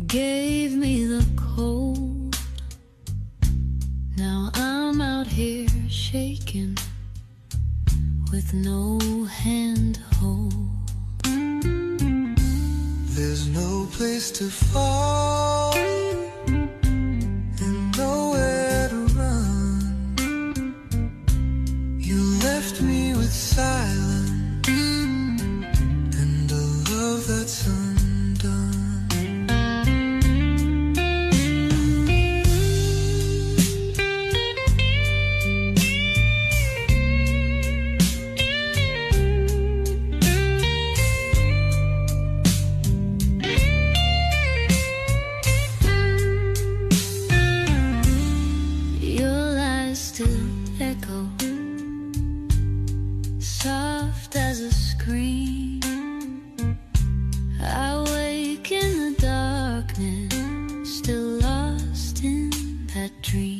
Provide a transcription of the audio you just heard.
gave me the cold. Now I'm out here shaking with no handhold. There's no place to fall and nowhere to run. You left me with silence and a love that's undone. Echo, soft as a scream. I wake in the darkness, still lost in that dream.